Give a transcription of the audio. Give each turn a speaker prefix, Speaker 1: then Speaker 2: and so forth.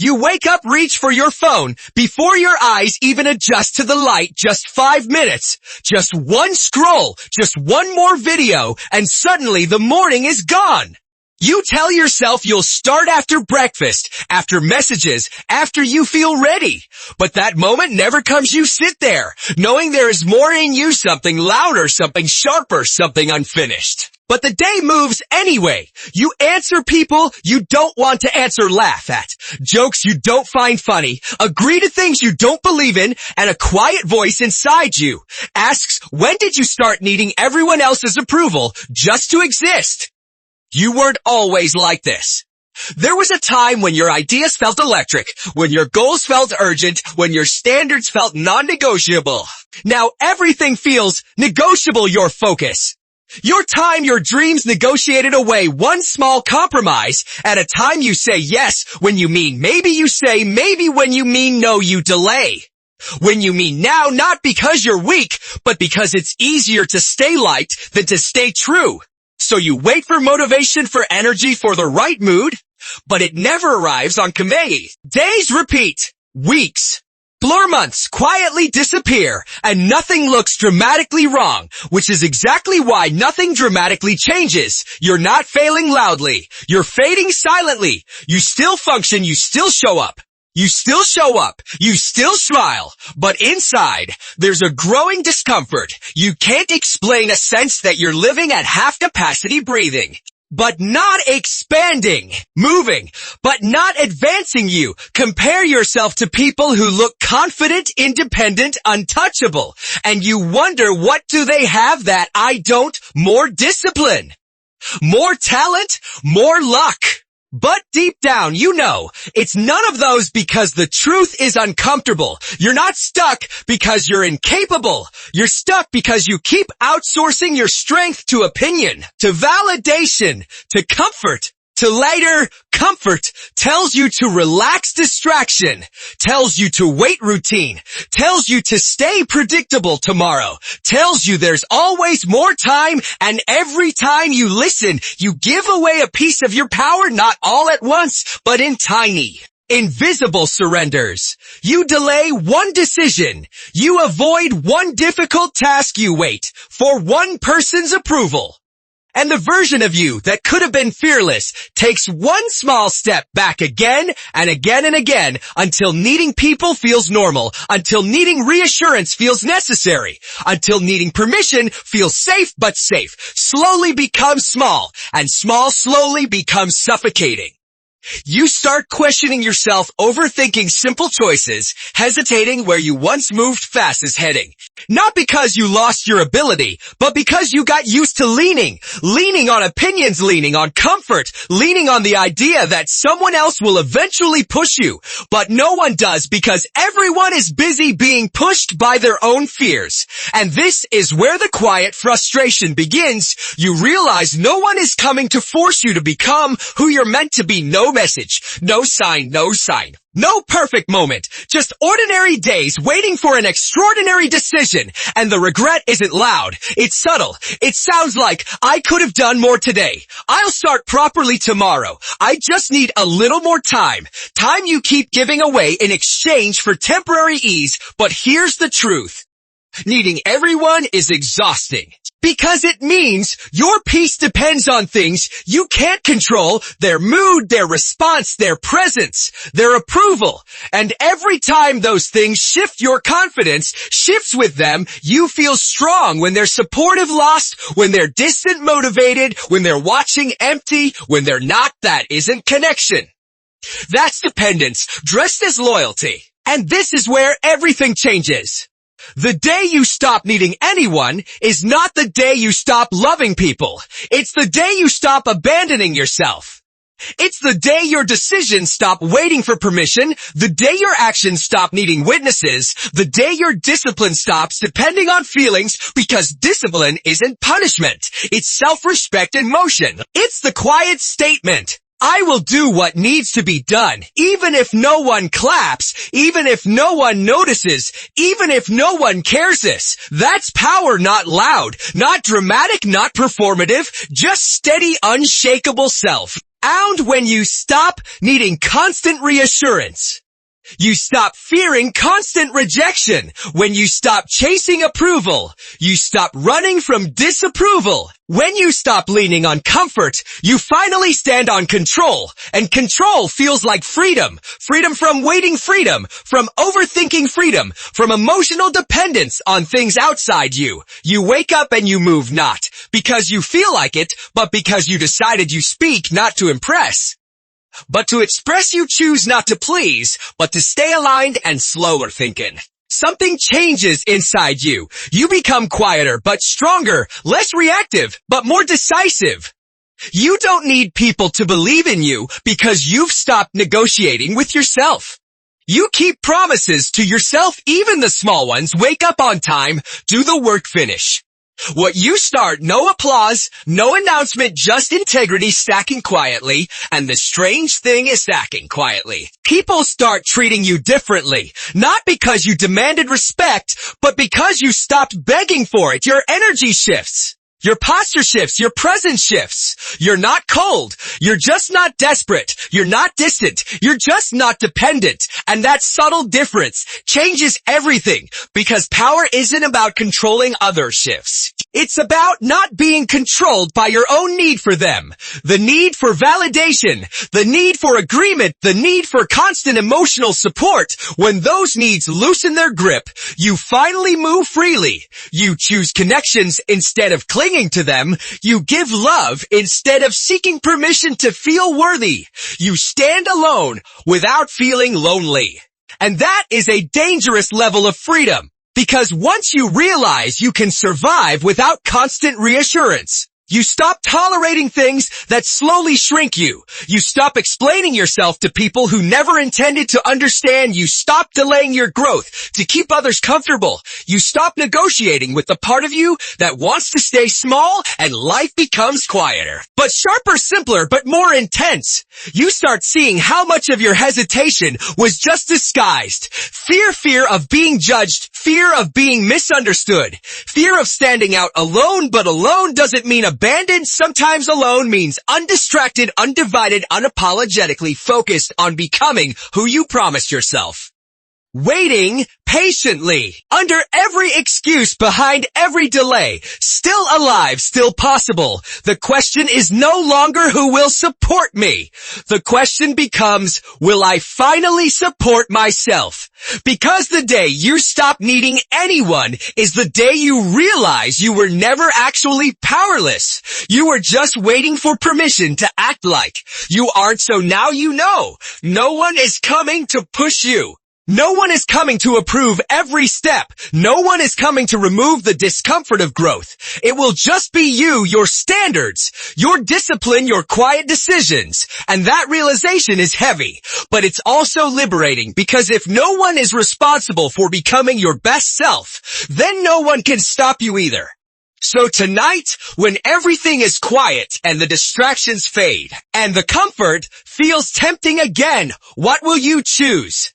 Speaker 1: You wake up, reach for your phone before your eyes even adjust to the light. Just 5 minutes, just one scroll, just one more video, and suddenly the morning is gone. You tell yourself you'll start after breakfast, after messages, after you feel ready. But that moment never comes. You sit there, knowing there is more in you, something louder, something sharper, something unfinished. But the day moves anyway. You answer people you don't want to answer, laugh at, jokes you don't find funny, agree to things you don't believe in, and a quiet voice inside you asks, when did you start needing everyone else's approval just to exist? You weren't always like this. There was a time when your ideas felt electric, when your goals felt urgent, when your standards felt non-negotiable. Now everything feels negotiable, your focus. Your time, your dreams negotiated away one small compromise at a time. You say yes when you mean maybe, you say maybe when you mean no, you delay. When you mean now, not because you're weak, but because it's easier to stay liked than to stay true. So you wait for motivation, for energy, for the right mood, but it never arrives on command. Days repeat, weeks blur, months quietly disappear, and nothing looks dramatically wrong, which is exactly why nothing dramatically changes. You're not failing loudly. You're fading silently. You still function. You still show up. You still show up, you still smile, but inside, there's a growing discomfort. You can't explain a sense that you're living at half capacity, breathing, but not expanding, moving, but not advancing. You compare yourself to people who look confident, independent, untouchable, and you wonder, what do they have that I don't? More discipline, more talent, more luck. But deep down, you know, it's none of those, because the truth is uncomfortable. You're not stuck because you're incapable. You're stuck because you keep outsourcing your strength to opinion, to validation, to comfort, to later. Comfort tells you to relax, distraction tells you to wait, routine tells you to stay predictable, tomorrow tells you there's always more time, and every time you listen, you give away a piece of your power, not all at once, but in tiny, invisible surrenders. You delay one decision. You avoid one difficult task. You wait for one person's approval. And the version of you that could have been fearless takes one small step back again and again and again, until needing people feels normal, until needing reassurance feels necessary, until needing permission feels safe. But safe slowly becomes small, and small slowly becomes suffocating. You start questioning yourself, overthinking simple choices, hesitating where you once moved fast as heading. Not because you lost your ability, but because you got used to leaning on opinions, leaning on comfort, leaning on the idea that someone else will eventually push you. But no one does, because everyone is busy being pushed by their own fears. And this is where the quiet frustration begins. You realize no one is coming to force you to become who you're meant to be. No message, no sign, no perfect moment, just ordinary days waiting for an extraordinary decision. And the regret isn't loud, it's subtle. It sounds like, I could have done more today. I'll start properly tomorrow. I just need a little more time. Time you keep giving away in exchange for temporary ease. But here's the truth. Needing everyone is exhausting, because it means your peace depends on things you can't control: their mood, their response, their presence, their approval. And every time those things shift, your confidence shifts with them. You feel strong when they're supportive, lost when they're distant, motivated when they're watching, empty when they're not. That isn't connection. That's dependence dressed as loyalty. And this is where everything changes. The day you stop needing anyone is not the day you stop loving people. It's the day you stop abandoning yourself. It's the day your decisions stop waiting for permission, the day your actions stop needing witnesses, the day your discipline stops depending on feelings, because discipline isn't punishment. It's self-respect in motion. It's the quiet statement: I will do what needs to be done, even if no one claps, even if no one notices, even if no one cares. That's power, not loud, not dramatic, not performative, just steady, unshakable self. found when you stop needing constant reassurance. You stop fearing constant rejection. When you stop chasing approval, you stop running from disapproval. When you stop leaning on comfort, you finally stand on control. And control feels like freedom. Freedom from waiting, freedom from overthinking, freedom from emotional dependence on things outside you. You wake up and you move not because you feel like it, but because you decided you speak not to impress. But to express you choose not to please, but to stay aligned and slower thinking. Something changes inside you. You become quieter, but stronger, less reactive, but more decisive. You don't need people to believe in you because you've stopped negotiating with yourself. You keep promises to yourself, even the small ones. Wake up on time, do the work, finish. What you start, no applause, no announcement, just integrity stacking quietly, and the strange thing is stacking quietly. People start treating you differently, not because you demanded respect, but because you stopped begging for it. Your energy shifts. Your posture shifts, your presence shifts. You're not cold. You're just not desperate. You're not distant. You're just not dependent. And that subtle difference changes everything because power isn't about controlling other shifts. It's about not being controlled by your own need for them. The need for validation, the need for agreement, the need for constant emotional support. When those needs loosen their grip, you finally move freely. You choose connections instead of clinging to them. You give love instead of seeking permission to feel worthy. You stand alone without feeling lonely. And that is a dangerous level of freedom, because once you realize you can survive without constant reassurance, you stop tolerating things that slowly shrink you. You stop explaining yourself to people who never intended to understand. You stop delaying your growth to keep others comfortable. You stop negotiating with the part of you that wants to stay small, and life becomes quieter. But sharper, simpler, but more intense. You start seeing how much of your hesitation was just disguised. Fear of being judged, fear of being misunderstood, fear of standing out alone, but alone doesn't mean abandoned. Sometimes alone means undistracted, undivided, unapologetically focused on becoming who you promised yourself. Waiting patiently, under every excuse, behind every delay, still alive, still possible. The question is no longer who will support me. The question becomes, will I finally support myself? Because the day you stop needing anyone is the day you realize you were never actually powerless. You were just waiting for permission to act like you aren't, so now you know. No one is coming to push you. No one is coming to approve every step. No one is coming to remove the discomfort of growth. It will just be you, your standards, your discipline, your quiet decisions. And that realization is heavy, but it's also liberating, because if no one is responsible for becoming your best self, then no one can stop you either. So tonight, when everything is quiet and the distractions fade and the comfort feels tempting again, what will you choose?